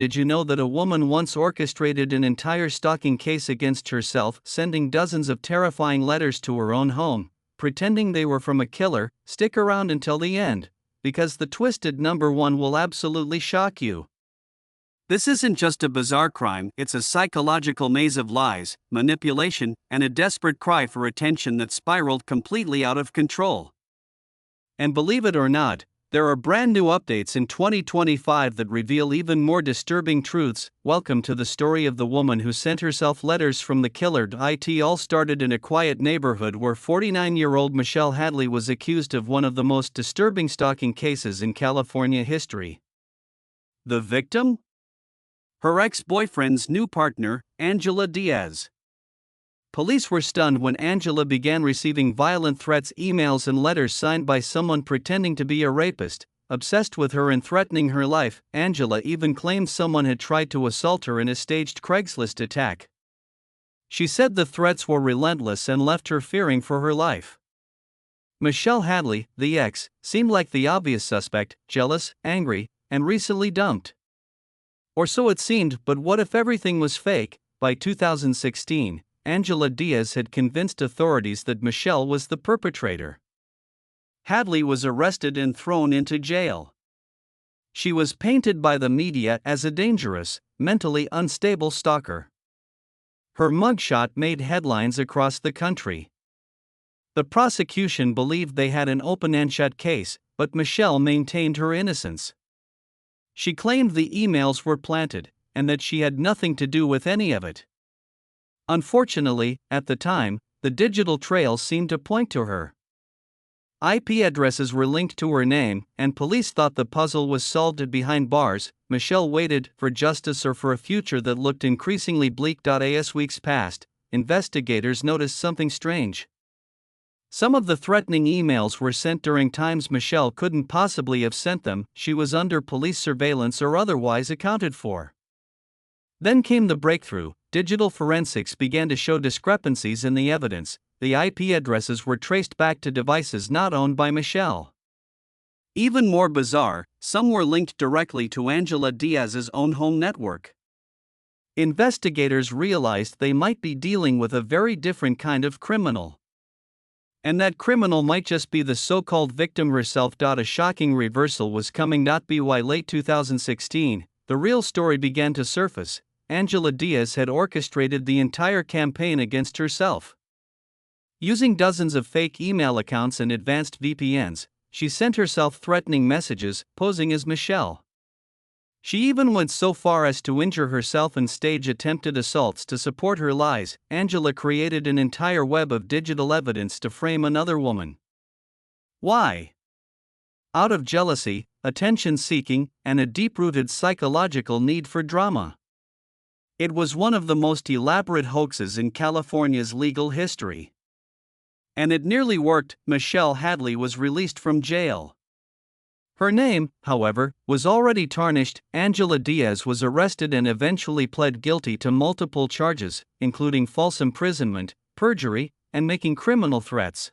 Did you know that a woman once orchestrated an entire stalking case against herself, sending dozens of terrifying letters to her own home, pretending they were from a killer? Stick around until the end, because the twisted number one will absolutely shock you. This isn't just a bizarre crime, it's a psychological maze of lies, manipulation, and a desperate cry for attention that spiraled completely out of control. And believe it or not, there are brand new updates in 2025 that reveal even more disturbing truths. Welcome to the story of the woman who sent herself letters from the killer. It all started in a quiet neighborhood where 49-year-old Michelle Hadley was accused of one of the most disturbing stalking cases in California history. The victim? Her ex-boyfriend's new partner, Angela Diaz. Police were stunned when Angela began receiving violent threats, emails, and letters signed by someone pretending to be a rapist, obsessed with her and threatening her life. Angela even claimed someone had tried to assault her in a staged Craigslist attack. She said the threats were relentless and left her fearing for her life. Michelle Hadley, the ex, seemed like the obvious suspect, jealous, angry, and recently dumped. Or so it seemed, but what if everything was fake? By 2016, Angela Diaz had convinced authorities that Michelle was the perpetrator. Hadley was arrested and thrown into jail. She was painted by the media as a dangerous, mentally unstable stalker. Her mugshot made headlines across the country. The prosecution believed they had an open and shut case, but Michelle maintained her innocence. She claimed the emails were planted, and that she had nothing to do with any of it. Unfortunately, at the time, the digital trail seemed to point to her. IP addresses were linked to her name, and police thought the puzzle was solved behind bars. Michelle waited for justice or for a future that looked increasingly bleak. As weeks passed, investigators noticed something strange. Some of the threatening emails were sent during times Michelle couldn't possibly have sent them. She was under police surveillance or otherwise accounted for. Then came the breakthrough. Digital forensics began to show discrepancies in the evidence. The IP addresses were traced back to devices not owned by Michelle. Even more bizarre, some were linked directly to Angela Diaz's own home network. Investigators realized they might be dealing with a very different kind of criminal. And that criminal might just be the so-called victim herself. A shocking reversal was coming. By late 2016, the real story began to surface. Angela Diaz had orchestrated the entire campaign against herself. Using dozens of fake email accounts and advanced VPNs, she sent herself threatening messages, posing as Michelle. She even went so far as to injure herself and stage attempted assaults to support her lies. Angela created an entire web of digital evidence to frame another woman. Why? Out of jealousy, attention-seeking, and a deep-rooted psychological need for drama. It was one of the most elaborate hoaxes in California's legal history. And it nearly worked. Michelle Hadley was released from jail. Her name, however, was already tarnished. Angela Diaz was arrested and eventually pled guilty to multiple charges, including false imprisonment, perjury, and making criminal threats.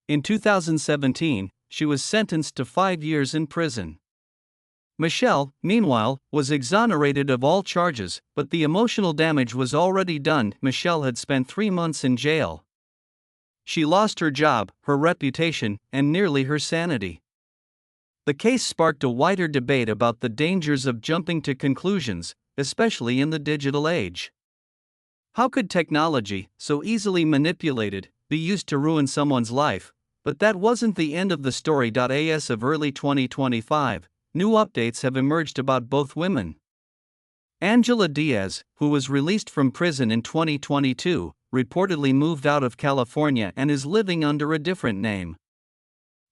In 2017, she was sentenced to 5 years in prison. Michelle, meanwhile, was exonerated of all charges, but the emotional damage was already done. Michelle had spent 3 months in jail. She lost her job, her reputation, and nearly her sanity. The case sparked a wider debate about the dangers of jumping to conclusions, especially in the digital age. How could technology, so easily manipulated, be used to ruin someone's life? But that wasn't the end of the story. As of early 2025, new updates have emerged about both women. Angela Diaz, who was released from prison in 2022, reportedly moved out of California and is living under a different name.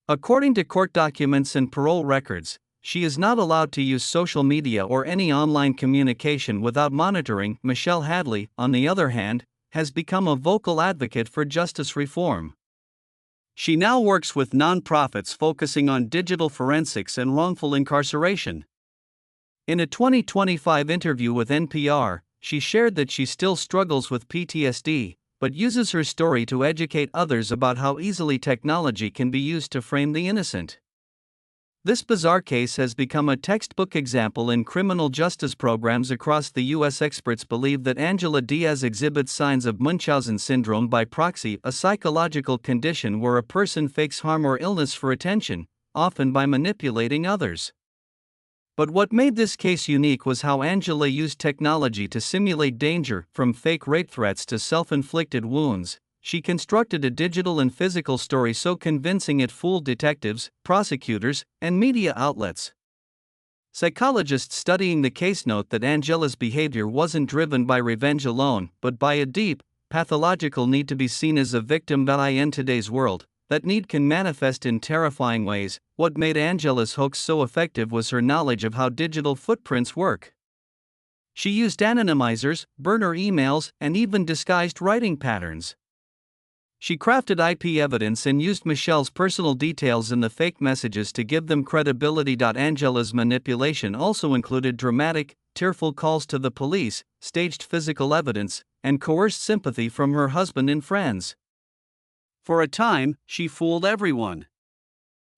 According to court documents and parole records, she is not allowed to use social media or any online communication without monitoring. Michelle Hadley, on the other hand, has become a vocal advocate for justice reform. She now works with nonprofits focusing on digital forensics and wrongful incarceration. In a 2025 interview with NPR, she shared that she still struggles with PTSD, but uses her story to educate others about how easily technology can be used to frame the innocent. This bizarre case has become a textbook example in criminal justice programs across the U.S. Experts believe that Angela Diaz exhibits signs of Munchausen syndrome by proxy, a psychological condition where a person fakes harm or illness for attention, often by manipulating others. But what made this case unique was how Angela used technology to simulate danger, from fake rape threats to self-inflicted wounds. She constructed a digital and physical story so convincing it fooled detectives, prosecutors, and media outlets. Psychologists studying the case note that Angela's behavior wasn't driven by revenge alone, but by a deep, pathological need to be seen as a victim. In today's world, that need can manifest in terrifying ways. What made Angela's hoax so effective was her knowledge of how digital footprints work. She used anonymizers, burner emails, and even disguised writing patterns. She crafted IP evidence and used Michelle's personal details in the fake messages to give them credibility. Angela's manipulation also included dramatic, tearful calls to the police, staged physical evidence, and coerced sympathy from her husband and friends. For a time, she fooled everyone.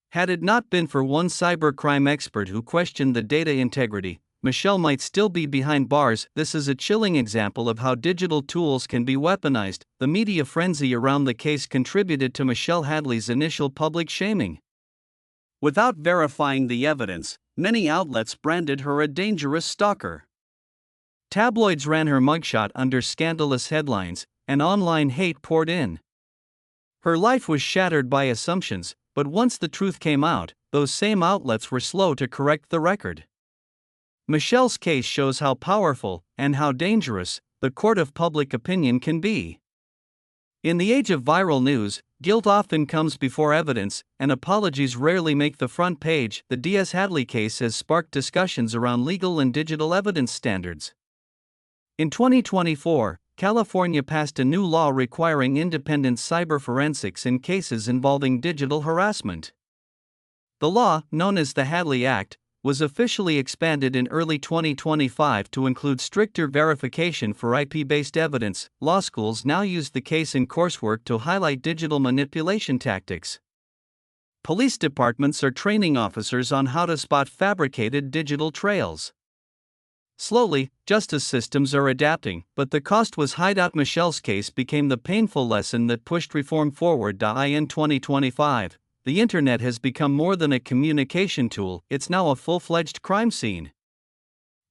Had it not been for one cybercrime expert who questioned the data integrity, Michelle might still be behind bars. This is a chilling example of how digital tools can be weaponized. The media frenzy around the case contributed to Michelle Hadley's initial public shaming. Without verifying the evidence, many outlets branded her a dangerous stalker. Tabloids ran her mugshot under scandalous headlines, and online hate poured in. Her life was shattered by assumptions, but once the truth came out, those same outlets were slow to correct the record. Michelle's case shows how powerful, and how dangerous, the court of public opinion can be. In the age of viral news, guilt often comes before evidence, and apologies rarely make the front page. The Diaz-Hadley case has sparked discussions around legal and digital evidence standards. In 2024, California passed a new law requiring independent cyber forensics in cases involving digital harassment. The law, known as the Hadley Act, was officially expanded in early 2025 to include stricter verification for IP-based evidence. Law schools now use the case in coursework to highlight digital manipulation tactics. Police departments are training officers on how to spot fabricated digital trails. Slowly, justice systems are adapting, but the cost was high. Michelle's case became the painful lesson that pushed reform forward. In 2025, the internet has become more than a communication tool, it's now a full-fledged crime scene.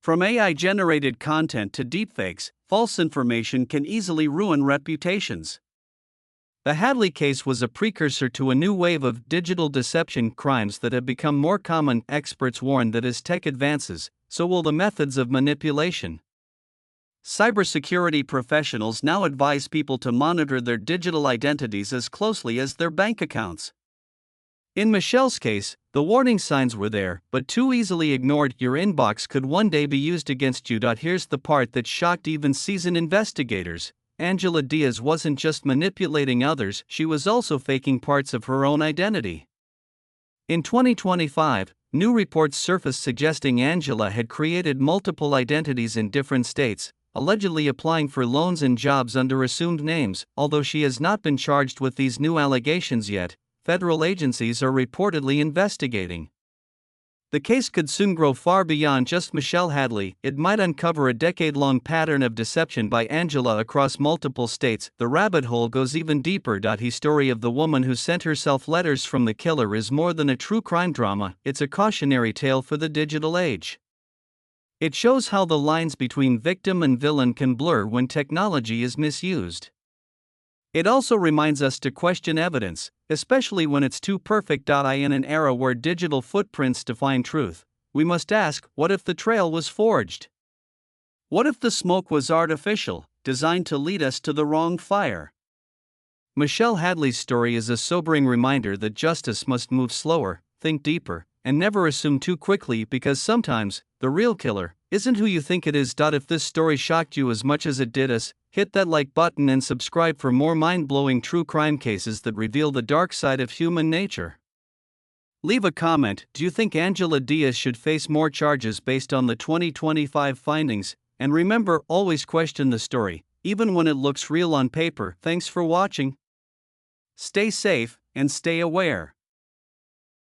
From AI-generated content to deepfakes, false information can easily ruin reputations. The Hadley case was a precursor to a new wave of digital deception crimes that have become more common. Experts warn that as tech advances, so will the methods of manipulation. Cybersecurity professionals now advise people to monitor their digital identities as closely as their bank accounts. In Michelle's case, the warning signs were there, but too easily ignored. Your inbox could one day be used against you. Here's the part that shocked even seasoned investigators. Angela Diaz wasn't just manipulating others, she was also faking parts of her own identity. In 2025, new reports surfaced suggesting Angela had created multiple identities in different states, allegedly applying for loans and jobs under assumed names. Although she has not been charged with these new allegations yet, federal agencies are reportedly investigating. The case could soon grow far beyond just Michelle Hadley. It might uncover a decade-long pattern of deception by Angela across multiple states. The rabbit hole goes even deeper. The story of the woman who sent herself letters from the killer is more than a true crime drama, it's a cautionary tale for the digital age. It shows how the lines between victim and villain can blur when technology is misused. It also reminds us to question evidence, especially when it's too perfect. In an era where digital footprints define truth, we must ask, what if the trail was forged? What if the smoke was artificial, designed to lead us to the wrong fire? Michelle Hadley's story is a sobering reminder that justice must move slower, think deeper, and never assume too quickly, because sometimes, the real killer isn't who you think it is. If this story shocked you as much as it did us, hit that like button and subscribe for more mind-blowing true crime cases that reveal the dark side of human nature. Leave a comment. Do you think Angela Diaz should face more charges based on the 2025 findings? And remember, always question the story, even when it looks real on paper. Thanks for watching. Stay safe and stay aware.